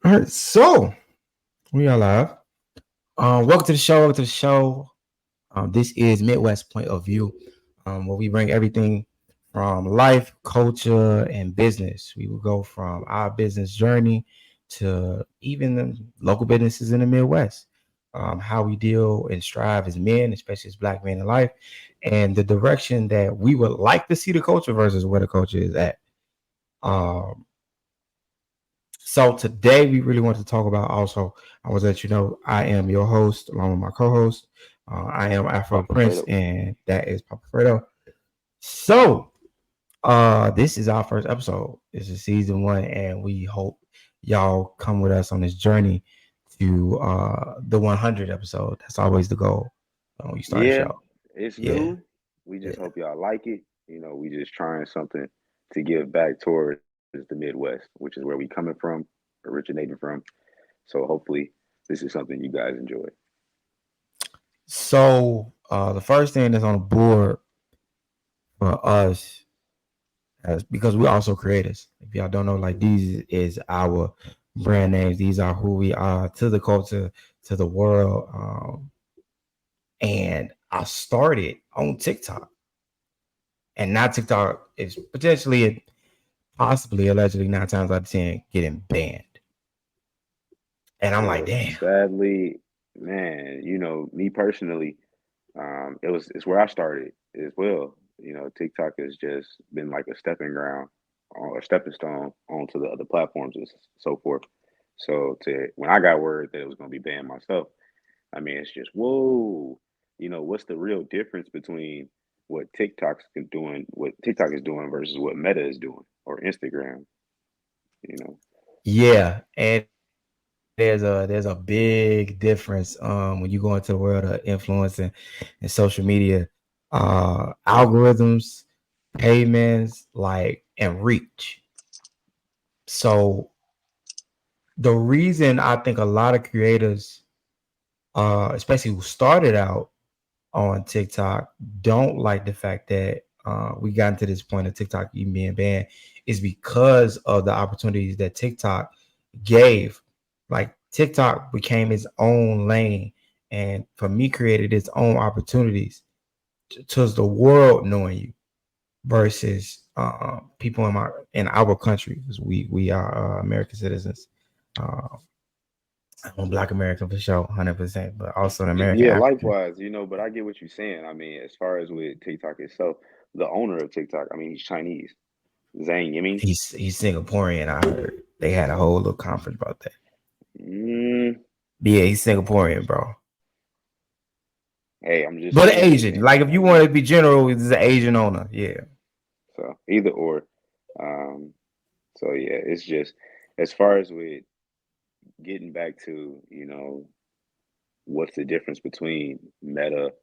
All right, so we are live. Welcome to the show. Welcome to the show. This is Midwest Point of View, where we bring everything from life, culture, and business. We will go from our business journey to even the local businesses in the Midwest. How we deal and strive as men, especially as Black men in life, and the direction that we would like to see the culture versus where the culture is at. Um, So today we really want to talk about also, I was let you know, I am your host along with my co-host. I am Afro Papa Prince, Fredo. and that is Papa Fredo. So this is our first episode. This is season one, and we hope y'all come with us on this journey to the 100 episode. That's always the goal when you start a Yeah, show. it's Yeah, new. We just yeah. hope y'all like it. We just trying something to give back towards the Midwest, which is where we coming from, originating from. So hopefully this is something you guys enjoy. So the first thing that's on the board for us as because we're also creators. If y'all don't know, like these is our brand names. These are who we are to the culture, to the world. And I started on TikTok, and now TikTok is potentially, possibly, allegedly 9 times out of 10 getting banned. And I'm like, damn. Sadly, man, me personally, it's where I started as well. TikTok has just been like a stepping ground or a stepping stone onto the other platforms and so forth. So to when I got word that it was going to be banned myself, I mean, it's just whoa. What's the real difference between what TikTok is doing versus what Meta is doing or Instagram? You know, Yeah, and there's a big difference when you go into the world of influence and social media, algorithms, payments, like, and reach. So the reason I think a lot of creators, especially who started out on TikTok, don't like the fact that we gotten to this point of TikTok even being banned is because of the opportunities that TikTok gave. Like TikTok became its own lane, and for me, created its own opportunities towards the world knowing you versus people in our country, because we are American citizens. Uh, I'm a Black American for sure, 100%, but also an American yeah, African. likewise, but I get what you're saying. I mean, as far as with TikTok itself, the owner of TikTok, I mean, he's Chinese. Zhang Yiming. He's Singaporean. I heard they had a whole little conference about that. Mm, Yeah, he's Singaporean, bro. hey, I'm just But saying. I Asian. mean, Like if you want to be general, he's an Asian owner. Yeah. so either or. Um, so yeah, it's just as far as with getting back to, what's the difference between Meta,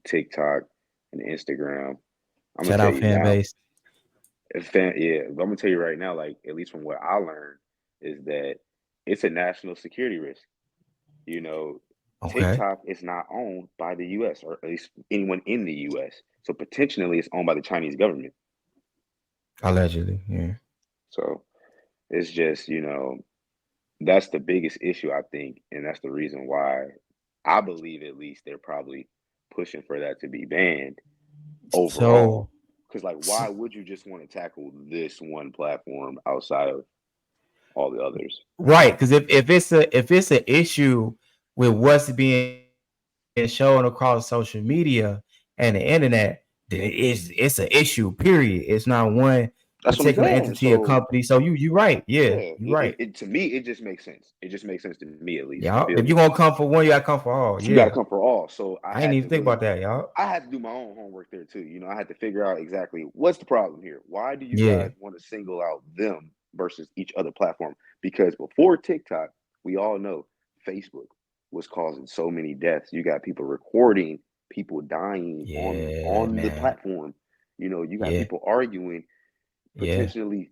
TikTok, and Instagram. I'm gonna Shout tell out you fan now. base. Yeah, I'm gonna tell you right now. Like at least from what I learned, is that it's a national security risk. You know, Okay. TikTok is not owned by the U.S. or at least anyone in the U.S. So potentially, it's owned by the Chinese government. Allegedly. Yeah. So it's just that's the biggest issue I think, and that's the reason why I believe at least they're probably pushing for that to be banned So, overall. Because like, why would you just want to tackle this one platform outside of all the others? right, because if it's an issue with what's being shown across social media and the internet, then it's an issue. Period. It's not one That's particular what I'm entity saying. or company. So So you right. Yeah, yeah, you right. to me it just makes sense. It just makes sense to me at least. You Y'all, feel if me? you gonna come for one, you gotta come for all. You got to Yeah. come for all. So I ain't even think about that, y'all. I had to do my own homework there too. I had to figure out exactly what's the problem here. Why do you Yeah. guys want to single out them versus each other platform? Because before TikTok, we all know Facebook was causing so many deaths. You got people recording people dying Yeah, on the man. platform. You got Yeah. people arguing, Yeah. potentially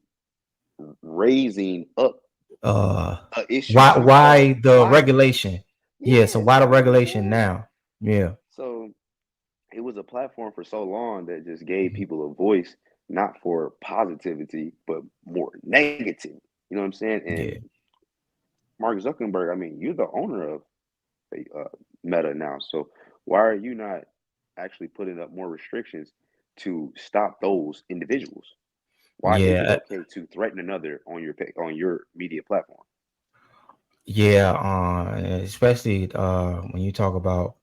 raising up Uh an issue why to cause the violence. regulation? Yeah, so Yeah, why the that's what I'm regulation saying. now? Yeah. So it was a platform for so long that just gave people a voice, not for positivity, but more negative. You know what I'm saying? And Yeah. Mark Zuckerberg, I mean, you're the owner of Meta now. So why are you not actually putting up more restrictions to stop those individuals? Why is it Yeah, okay to threaten another on your media platform? yeah. Especially when you talk about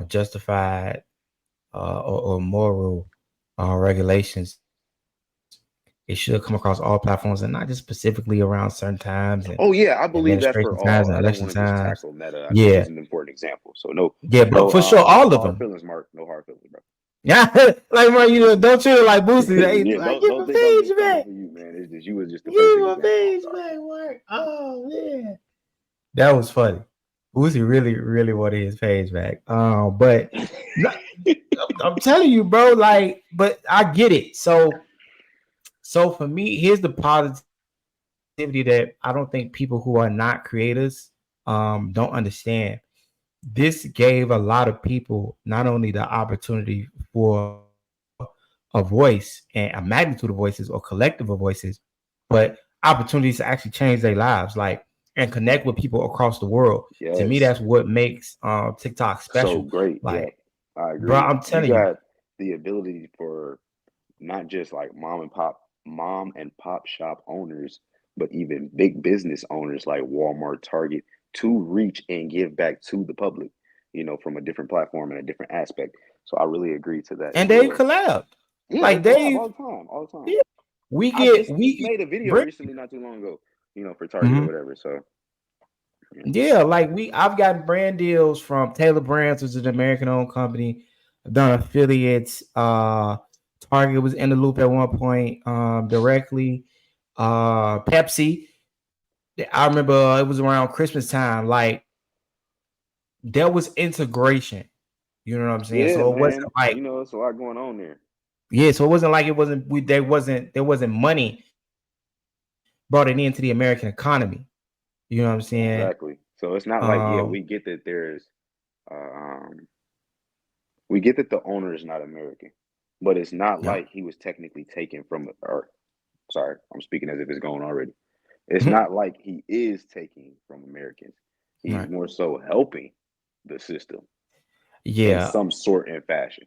justified or moral regulations, it should come across all platforms and not just specifically around certain times and Oh yeah, I believe administration that for times and all. I election don't want to just times. tackle Meta. I think Yeah, it's an important example. So no, yeah, but no, for sure, all no of hard them. feelings, Mark. No hard feelings, bro. Yeah, like bro, don't treat it like Boosie. Hey, Yeah, like, don't give my think I'm page just coming back. for you, man. It's just you was just the Give perfect my example. I'm page sorry. back, Mark. Oh man, that was funny. Boosie really wanted his page back. But no, I'm telling you, bro. Like, but I get it. So for me, here's the positivity that I don't think people who are not creators don't understand. This gave a lot of people not only the opportunity for a voice and a magnitude of voices or collective of voices, but opportunities to actually change their lives, like and connect with people across the world. To me, that's Yes, what makes TikTok so special. great. Like, Yep, I bro, agree. I'm You telling you, got the ability for not just like mom and pop shop owners, but even big business owners like Walmart, Target, to reach and give back to the public, from a different platform and a different aspect. So I really agree to that as and they well. collab. Yeah, they Like collab they, all the time, all the time. yeah, we I get just we made a video bring. recently, not too long ago, for Target or Mhm. whatever. So yeah. Yeah, like I've gotten brand deals from Taylor Brands, which is an American-owned company. I've done affiliates. Target was in the loop at one point, directly. Pepsi. I remember it was around Christmas time. Like there was integration. You know what I'm saying? Yeah, So it wasn't man. like It's a lot going on there. yeah. So it wasn't like it wasn't there wasn't money brought it into the American economy. You know what I'm saying? Exactly. So it's not like, Um, yeah, uh, um, we get that the owner is not American, but it's not yeah. like he was technically taken from, or sorry, I'm speaking as if it's gone already. It's not like he is taking from Americans. He's Right. more so helping the system in Yeah. some sort and fashion.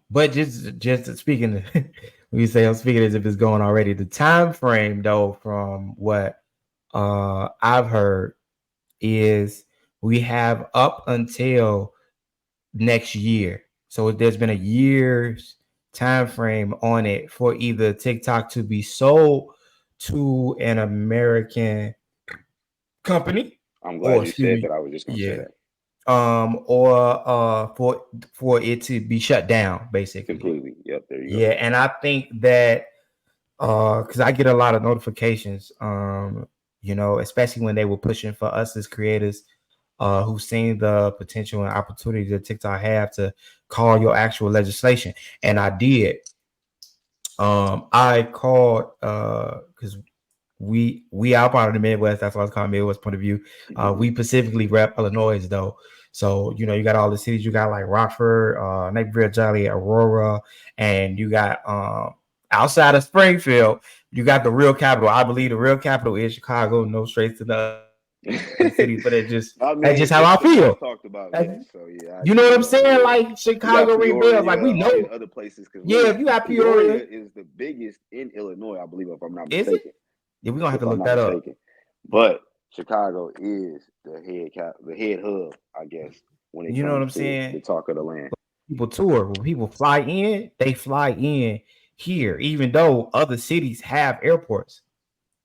But just speaking, when you say I'm speaking as if it's going already, the time frame though, from what I've heard, is we have up until next year. So there's been a year's time frame on it for either TikTok to be sold to an American company, I'm or glad you excuse said me, that. I was just going to say yeah, that or for it to be shut down, basically. completely. Yep, there you Yeah, and I think that because I get a lot of notifications, especially when they were pushing for us as creators, who've seen the potential and opportunity that TikTok have to call your actual legislation, and I did. I called because we are part of the Midwest. That's why it's called Midwest Point of View. go. We specifically rep Illinois though. So you got all the cities. You got like Rockford, Naperville, Joliet, Aurora, and you got outside of Springfield, you got the real capital. I believe the real capital is Chicago. No straight to the other cities, but that's just how I I feel. mean, it's the That's, most talked about, yes. So you yeah, know I what I'm agree with saying? that. Yeah, Like you Chicago got rebels. Like we Peoria, know. other places, because Yeah, look, if you got Peoria Peoria, is the biggest in Illinois, I believe, if I'm not is it? mistaken. Yeah, we're gonna have If to I'm look not that up. mistaken, but Chicago is the head hub, I guess, when it You know what comes I'm to saying? the talk of the land. People tour. When people fly in, they fly in here, even though other cities have airports.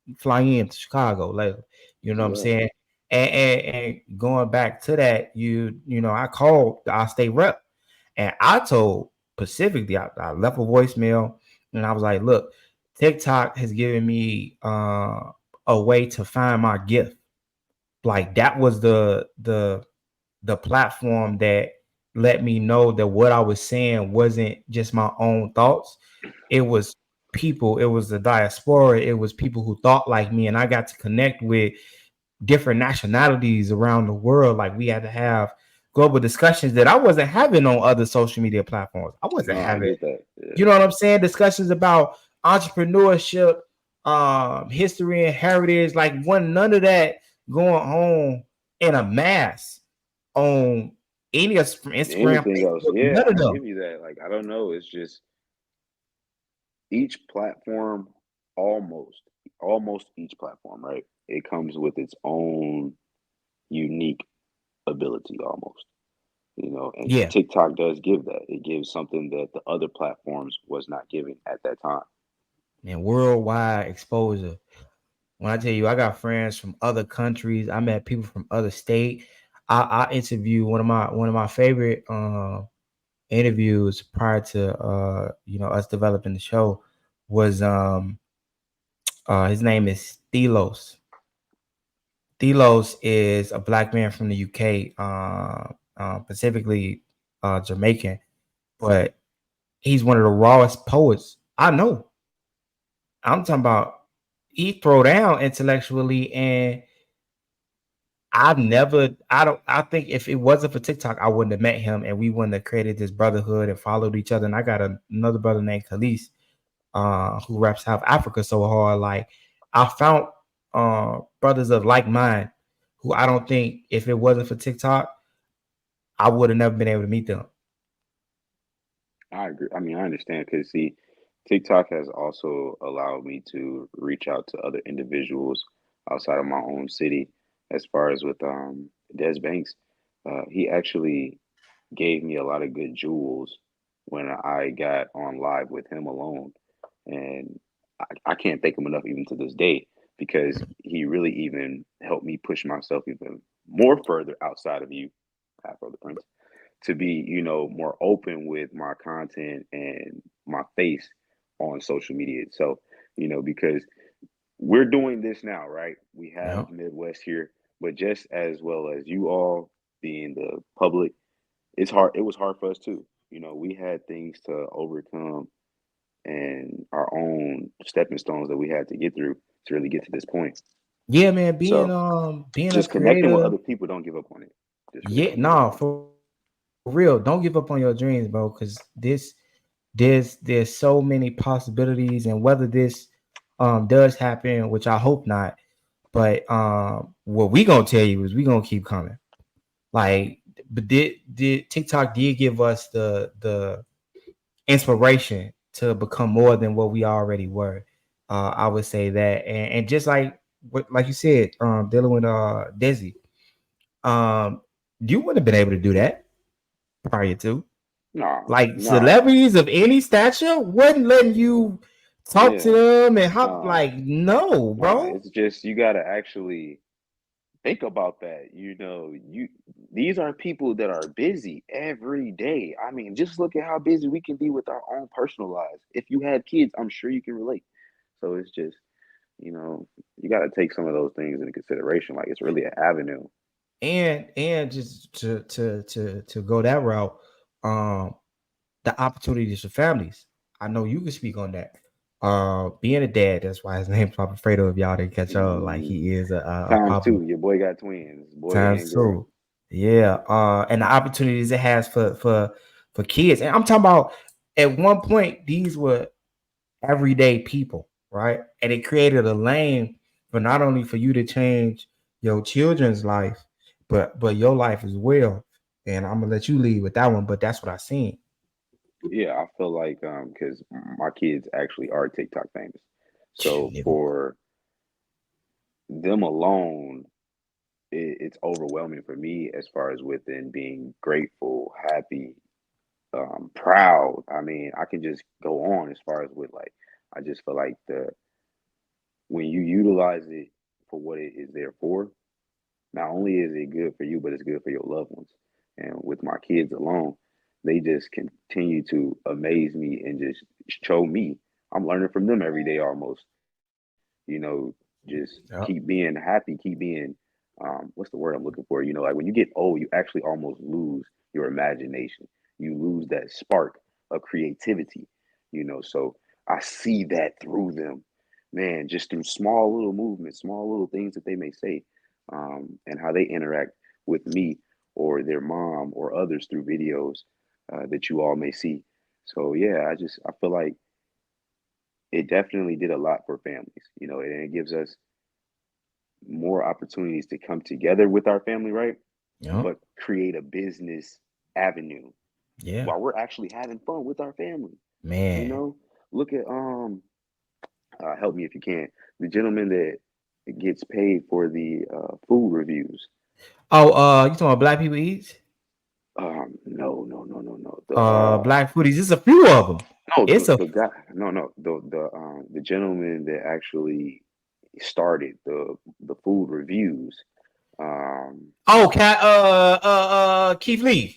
You fly into Chicago, like you know what I'm Yeah, saying. And going back to that, I called our state rep, and I told specifically, I left a voicemail, and I was like, "Look, TikTok has given me a way to find my gift. Like that was the platform that let me know that what I was saying wasn't just my own thoughts. It was people, it was the diaspora, it was people who thought like me, and I got to connect with different nationalities around the world. Like we had to have global discussions that I wasn't having on other social media platforms. I wasn't no, I having, get that. Yeah, you know what I'm saying? Discussions about entrepreneurship, history and heritage. Like, one none of that going on in a mass on any of from Instagram, Anything else? Facebook, Yeah, none of I them. give you that. Like I don't know. It's just each platform, almost, almost each platform, right? It comes with its own unique ability, almost. And Yeah, TikTok does give that. It gives something that the other platforms was not giving at that time. and worldwide exposure. When I tell you, I got friends from other countries. I met people from other state. I interviewed one of my favorite interviews prior to us developing the show was his name is Thelos. Thelos is a black man from the UK, specifically Jamaican, but he's one of the rawest poets I know. I'm talking about he throw down intellectually, and I think if it wasn't for TikTok, I wouldn't have met him and we wouldn't have created this brotherhood and followed each other. And I got another brother named Khalees, who reps South Africa so hard. Like, I found brothers of like mind who I don't think if it wasn't for TikTok, I would have never been able to meet them. I agree. I mean, I understand because see, TikTok has also allowed me to reach out to other individuals outside of my own city. As far as with Des Banks, he actually gave me a lot of good jewels when I got on live with him alone, and I can't thank him enough even to this day because he really even helped me push myself even more further outside of you, Afro the Prince, to be, more open with my content and my face on social media itself, because we're doing this now, right? We have Yeah. Midwest here, but just as well as you all being the public, it's hard. It was hard for us too. We had things to overcome and our own stepping stones that we had to get through to really get to this point. Yeah, man, being So being a just connecting with creator. other people, don't give up on it. Just really Yeah, don't give up nah, on it. for real. Don't give up on your dreams, bro, because there's so many possibilities, and whether this does happen, which I hope not, but what we gonna tell you is we gonna keep coming. Like, but did TikTok did give us the inspiration to become more than what we already were. I would say that, and just like what, like you said, dealing with Desi, um, you wouldn't have been able to do that prior to. No, Like, no, celebrities of any stature wasn't letting you talk to yeah, them and hop. no, Like, no, no. bro. It's just you gotta actually think about that. These are people that are busy every day. I mean, just look at how busy we can be with our own personal lives. If you had kids, I'm sure you can relate. So it's just, you know, you gotta take some of those things into consideration. Like it's really an avenue. And just to go that route, um, the opportunities for families. I know you can speak on that. Being a dad, that's why his name's Papa Fredo. If y'all didn't catch on, like, Mhm. he is a Times Papa two. Your boy got twins, boy and times girl. two. Yeah. And the opportunities it has for kids. And I'm talking about, at one point, these were everyday people, right? And it created a lane for not only for you to change your children's life, but your life as well. And I'm gonna let you lead with that one, but that's what I seen. Yeah, I feel like because my kids actually are TikTok famous, so Nigga, for them alone, it's overwhelming for me as far as within being grateful, happy, proud. I mean, I can just go on as far as with like, I just feel like the when you utilize it for what it is there for, not only is it good for you, but it's good for your loved ones. And with my kids alone, they just continue to amaze me and just show me. I'm learning from them every day almost. Just keep yeah. being happy, keep being what's the word I'm looking for? Like when you get old, you actually almost lose your imagination. You lose that spark of creativity, So I see that through them, man, just through small little movements, small little things that they may say, and how they interact with me or their mom or others through videos that you all may see. So yeah, I feel like it definitely did a lot for families, and it gives us more opportunities to come together with our family, right? Yep. But create a business avenue Yeah. while we're actually having fun with our family. You Man. know, look at help me if you can, the gentleman that gets paid for the food reviews. Oh, you talking about Black People Eats? No, no, no, no, no. Black Foodies. There's a few of them. No, It's a the guy. No, no. The gentleman that actually started the food reviews. Um, Keith Lee.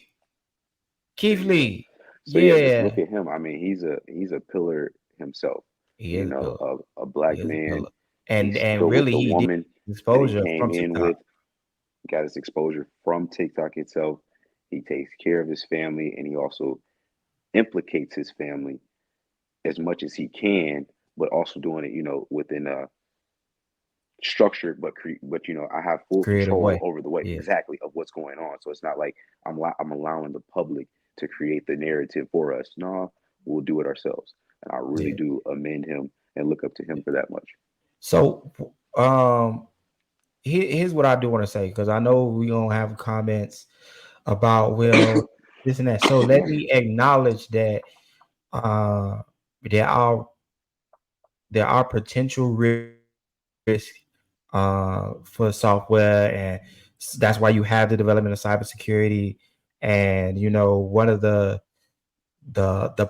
there Keith you go. Lee. So yeah, just Yeah. look at him. I mean, he's a pillar himself. He is a pillar. A He black is a man. pillar. He And stood with really the he did woman that he exposure came from in TikTok. with. Got his exposure from TikTok itself. He takes care of his family, and he also implicates his family as much as he can, but also doing it, within a structured, but I have full Creative control way. over the way Yeah. exactly of what's going on. So it's not like I'm allowing the public to create the narrative for us. No, we'll do it ourselves, and I really Yeah. do amend him and look up to him for that much. So here's what I do want to say, because I know we gonna have comments about, well, this and that. So let me acknowledge that uh there are potential risks for software, and that's why you have the development of cybersecurity. And one of the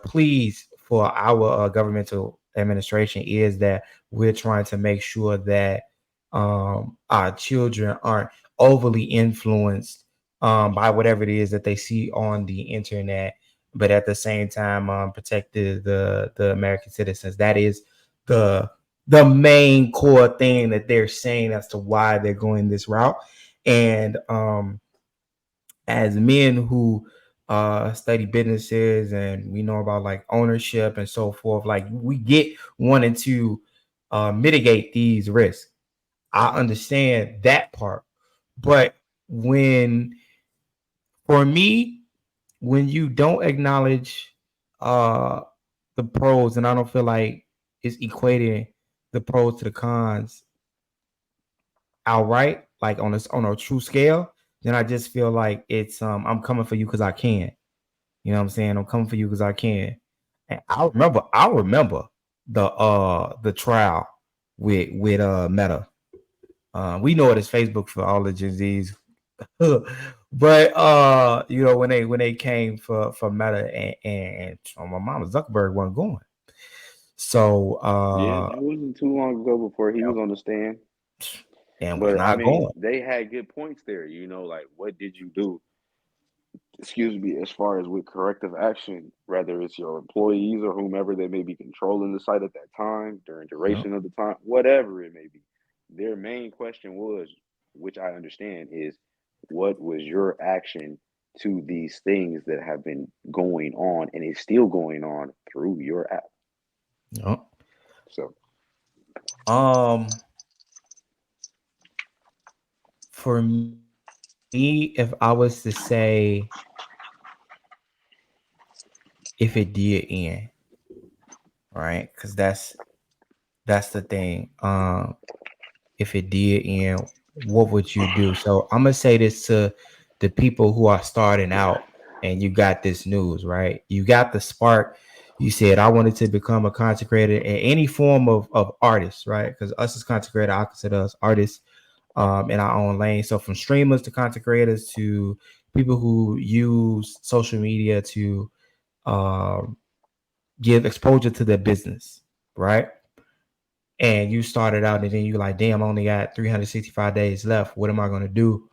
pleas for our governmental administration is that we're trying to make sure that our children aren't overly influenced by whatever it is that they see on the internet, but at the same time protect the American citizens. That is the main core thing that they're saying as to why they're going this route. And as men who study businesses, and we know about like ownership and so forth, like we get wanting to mitigate these risks. I understand that part. But when for me, when you don't acknowledge uh the pros, and I don't feel like it's equating the pros to the cons outright, like on a true scale, then I just feel like it's I'm coming for you because I can. You know what I'm saying? I'm coming for you because I can. And I remember the trial with Meta. We know it as Facebook for all the Gen Zs. But when they came for Meta, and my mama Zuckerberg wasn't going. So Yeah, that wasn't too long ago before he was on the stand. and was But I not mean, going. they had good points there. Like what did you do? Excuse me, as far as with corrective action, whether it's your employees or whomever that may be controlling the site at that time, during Yep. duration of the time, whatever it may be. Their main question was, which I understand, is what was your action to these things that have been going on and is still going on through your app? Yep. So Um, for me, if I was to say if it did end, right? Because that's the thing. If it did end, what would you do? So I'm gonna say this to the people who are starting out, and you got this news, right? You got the spark. You said I wanted to become a content creator in any form of artist, right? Because us as content creator, I consider us artists in our own lane. So from streamers to content creators to people who use social media to um, give exposure to their business, right? And you started out, and then you like, damn, I only got 365 days left. What am I going to do?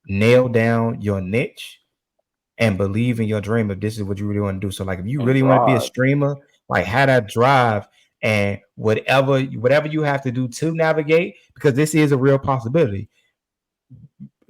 Nail down your niche and believe in your dream if this is what you really want to do. So like if you and really want to be a drive. streamer, like have that drive, and whatever you have to do to navigate, because this is a real possibility.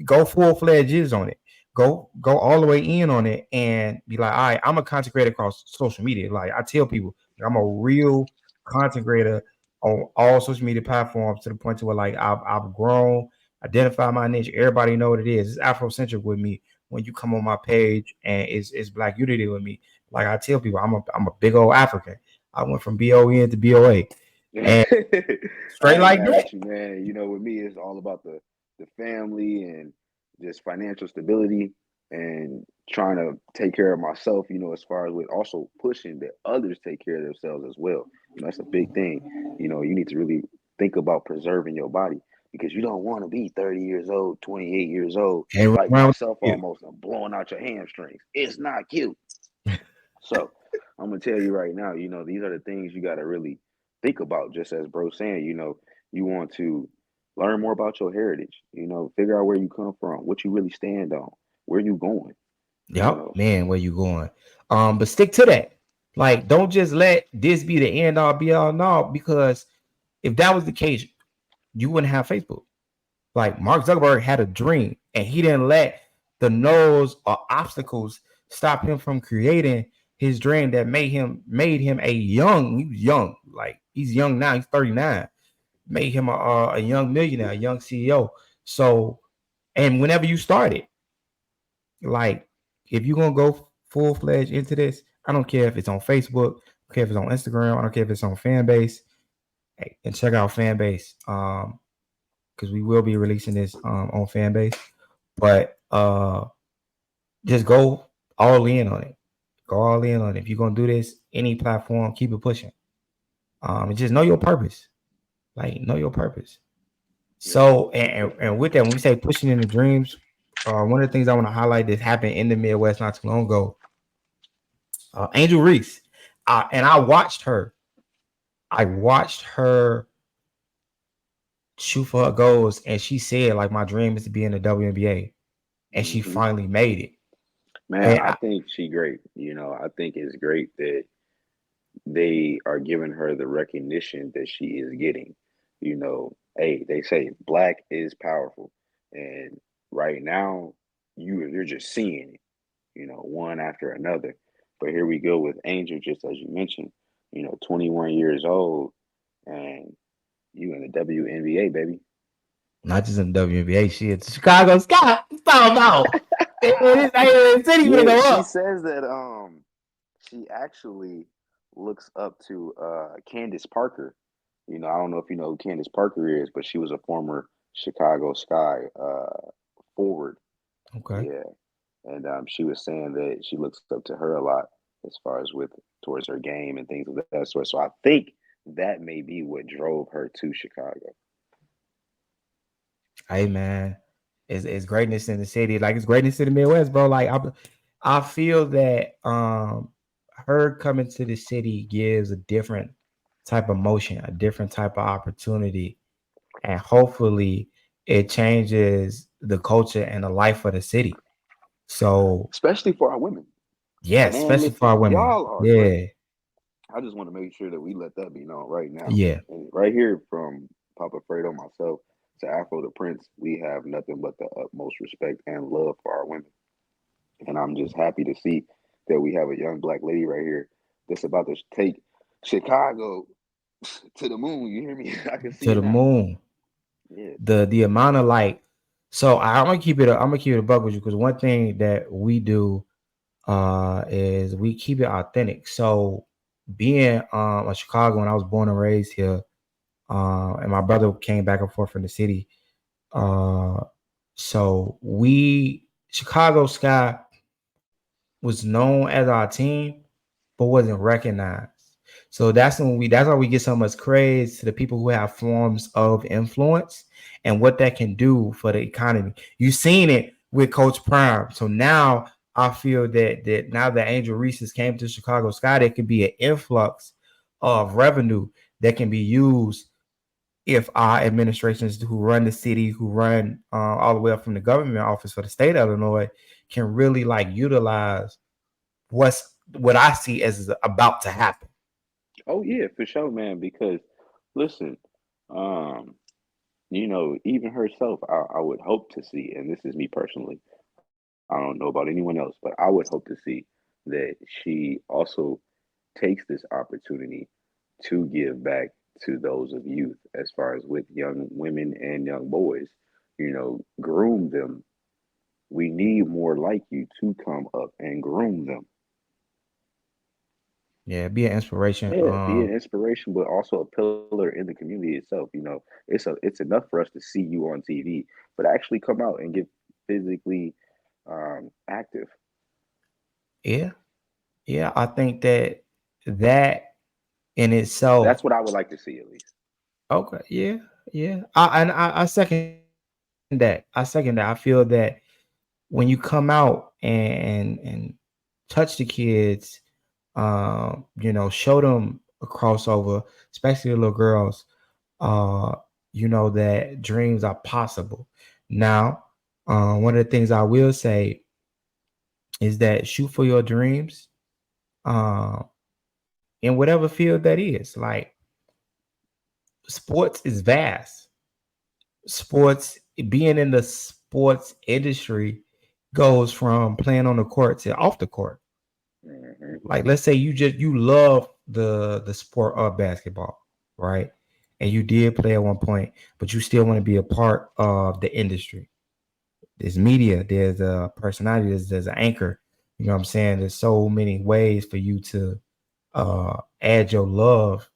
Go full fledged on it. Go all the way in on it, and be like, all right, I'm a content creator across social media. Like I tell people, like, I'm a real content creator on all social media platforms, to the point to where like I've grown, identify my niche. Everybody know what it is. It's Afrocentric with me. When you come on my page, and it's Black Unity with me. Like I tell people, I'm a big old African. I went from BON to BOA, and straight I ain't like mad that. at you, man. You know, with me, it's all about the family and just financial stability and trying to take care of myself. You know, as far as with also pushing that others take care of themselves as well. You know, that's a big thing. You know, you need to really think about preserving your body because you don't want to be 30 years old, 28 years old, And like around with myself you. almost, and blowing out your hamstrings. It's not cute. So I'm gonna tell you right now, you know, these are the things you gotta really think about, just as bro saying, you know, you want to learn more about your heritage, you know, figure out where you come from, what you really stand on, where you going, you Yep, know. man, where you going? But stick to that. Like, don't just let this be the end all be all no, because if that was the case, you wouldn't have Facebook. Like Mark Zuckerberg had a dream, and he didn't let the no's or obstacles stop him from creating his dream that made him a young. He was young, like he's young now. He's 39. Made him a young millionaire, a young CEO. So, and whenever you started, like if you're gonna go full fledged into this, I don't care if it's on Facebook, I don't care if it's on Instagram, I don't care if it's on Fanbase. Hey, and check out Fanbase. Because we will be releasing this on Fanbase. But just go all in on it. Go all in on it. If you're gonna do this, any platform, keep it pushing. And just know your purpose. Like know your purpose. Yeah, So and with that, when we say pushing in the dreams, one of the things I want to highlight that happened in the Midwest not too long ago, Angel Reese, and I watched her. I watched her shoot for her goals, and she said like my dream is to be in the WNBA, and she hmm finally made it. man, And I think she great. You know, I think it's great that they are giving her the recognition that she is getting. You know, hey, they say black is powerful, and right now you're just seeing it, you know, one after another. But here we go with Angel, just as you mentioned, you know, 21 years old, and you in the WNBA, baby. not just in the WNBA, shit, the Chicago Sky. It's talking about this city gonna Yeah, go she up. says that she actually looks up to Candace Parker. You know, I don't know if you know who Candace Parker is, but she was a former Chicago Sky forward. Okay. Yeah, and she was saying that she looks up to her a lot as far as with towards her game and things of that sort. So I think that may be what drove her to Chicago. Hey man, it's greatness in the city. Like it's greatness in the Midwest, bro. Like I feel that her coming to the city gives a different type of motion, a different type of opportunity, and hopefully it changes the culture and the life of the city. So Especially for our women. yes, Man, especially for our listen, women. y'all are great. Yeah, I just want to make sure that we let that be known right now. yeah. And right here from Papa Fredo, myself, to Afro the Prince, we have nothing but the utmost respect and love for our women. And I'm just happy to see that we have a young black lady right here that's about to take Chicago to the moon. You hear me? I can see To it the now. moon. Yeah. The amount of like, so I'm gonna keep it. I'm gonna keep it a buck with you because one thing that we do is we keep it authentic. So being a Chicago, when I was born and raised here, and my brother came back and forth from the city. Uh, so we Chicago Sky was known as our team, but wasn't recognized. So that's why we get so much praise to the people who have forms of influence and what that can do for the economy. You've seen it with Coach Prime. So now I feel that now that Angel Reese has came to Chicago Sky, there could be an influx of revenue that can be used if our administrations who run the city, who run all the way up from the government office for the state of Illinois, can really like utilize what I see as about to happen. Oh yeah, for sure, man. Because listen, um, you know, even herself, I would hope to see, and this is me personally. I don't know about anyone else, but I would hope to see that she also takes this opportunity to give back to those of youth as far as with young women and young boys, you know, groom them. We need more like you to come up and groom them. Yeah, be an inspiration. Yeah, be an inspiration, but also a pillar in the community itself. It's enough for us to see you on TV, but actually come out and get physically active. Yeah, yeah. I think that in itself. That's what I would like to see at least. Okay, yeah, yeah. I second that. I second that. I feel that when you come out and touch the kids, show them a crossover, especially the little girls, uh, that dreams are possible. Now, one of the things I will say is that shoot for your dreams, uh, in whatever field that is. Like sports is vast. Sports, being in the sports industry goes from playing on the court to off the court. Hmm. Like let's say you love the sport of basketball, right? And you did play at one point, but you still want to be a part of the industry. There's media, there's a personality, there's an anchor. You know what I'm saying? There's so many ways for you to add your love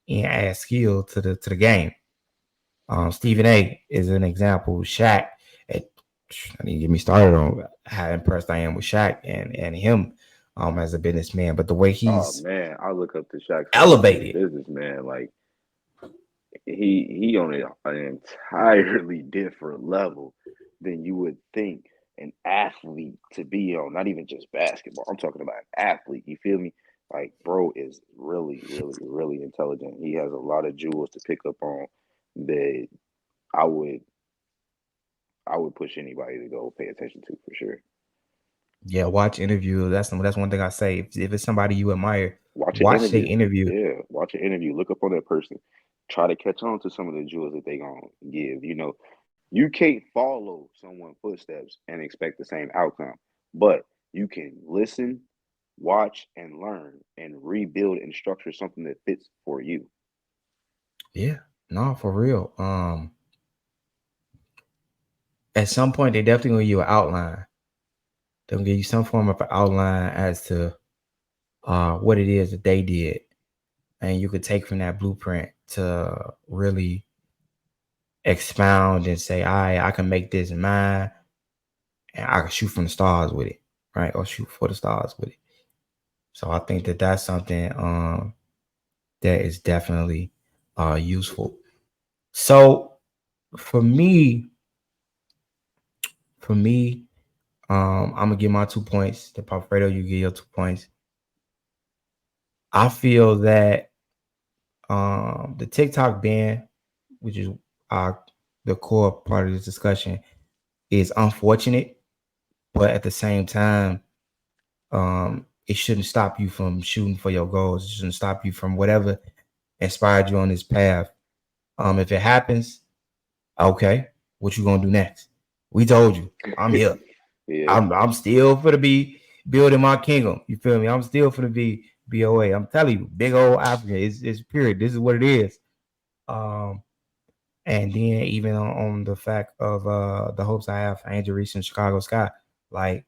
and add skill to the game. Stephen A is an example. Shaq, it, I need to get me started on how impressed I am with Shaq and him as a businessman. But the way Oh he's man, I look up to Shaq so much as a elevated, businessman. Like he on an entirely different level than you would think an athlete to be on. Not even just basketball. I'm talking about an athlete. You feel me? Like bro is really, really, really intelligent. He has a lot of jewels to pick up on that I would I would push anybody to go pay attention to for sure. yeah. Watch interview. That's one thing I say. If it's somebody you admire, Watch an watch the interview. interview. Yeah, watch an interview. Look up on that person. Try to catch on to some of the jewels that they gonna give. You can't follow someone's footsteps and expect the same outcome, but you can listen, watch, and learn, and rebuild and structure something that fits for you. Yeah, no, for real. At some point they definitely gonna give you an outline. They'll give you some form of an outline as to what it is that they did, and you could take from that blueprint to really expound and say, I can make this mine and I can shoot from the stars with it, right? Or shoot for the stars with it. So I think that that's something that is definitely useful. So for me, for me, I'm gonna give my 2 points. The Alfredo, you give your 2 points. I feel that the TikTok ban, which is uh, the core part of this discussion, is unfortunate, but at the same time, it shouldn't stop you from shooting for your goals. It shouldn't stop you from whatever inspired you on this path. If it happens, okay, what you gonna do next? We told you, I'm here. Yeah, I'm still for to be building my kingdom. You feel me? I'm still for to be BOA. I'm telling you, big old Africa. It's period. This is what it is. Um, and then even on the fact of the hopes I have for Angel Reese and Chicago Sky, like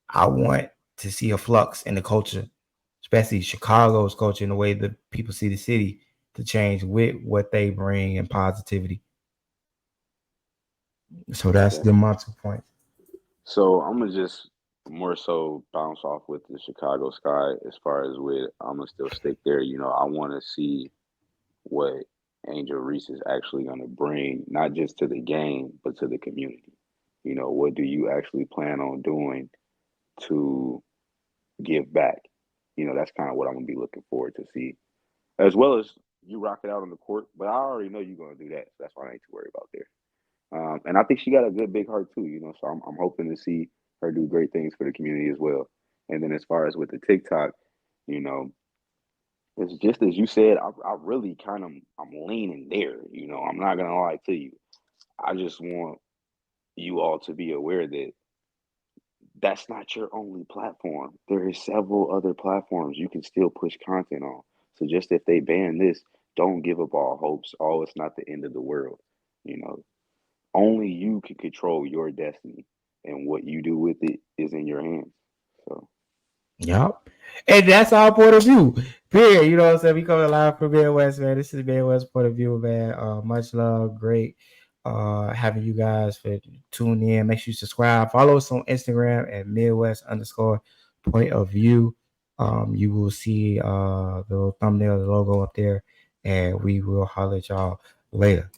I want to see a flux in the culture, especially Chicago's culture, in the way that people see the city to change with what they bring in positivity. So that's the definitely. my 2 points. So I'm gonna just more so bounce off with the Chicago Sky as far as with I'm gonna still stick there. I want to see what Angel Reese is actually going to bring, not just to the game, but to the community. What do you actually plan on doing to give back? That's kind of what I'm going to be looking forward to see, as well as you rock it out on the court. But I already know you're going to do that, so that's why I ain't too worried about there. And I think she got a good big heart too, so I'm hoping to see her do great things for the community as well. And then as far as with the TikTok, you know, it's just as you said. I really kind of I'm leaning there. I'm not gonna lie to you. I just want you all to be aware that that's not your only platform. There is several other platforms you can still push content on. So just if they ban this, don't give up all hopes. Oh, it's not the end of the world. You know, only you can control your destiny, and what you do with it is in your hands. So Yep. And that's our point of view. Period. You know what I'm saying? We coming live from Midwest, man. This is Midwest point of view, man. Much love. Great having you guys for tune in. Make sure you subscribe. Follow us on Instagram at Midwest underscore point of view. You will see the little thumbnail, the logo up there, and we will holler at y'all later.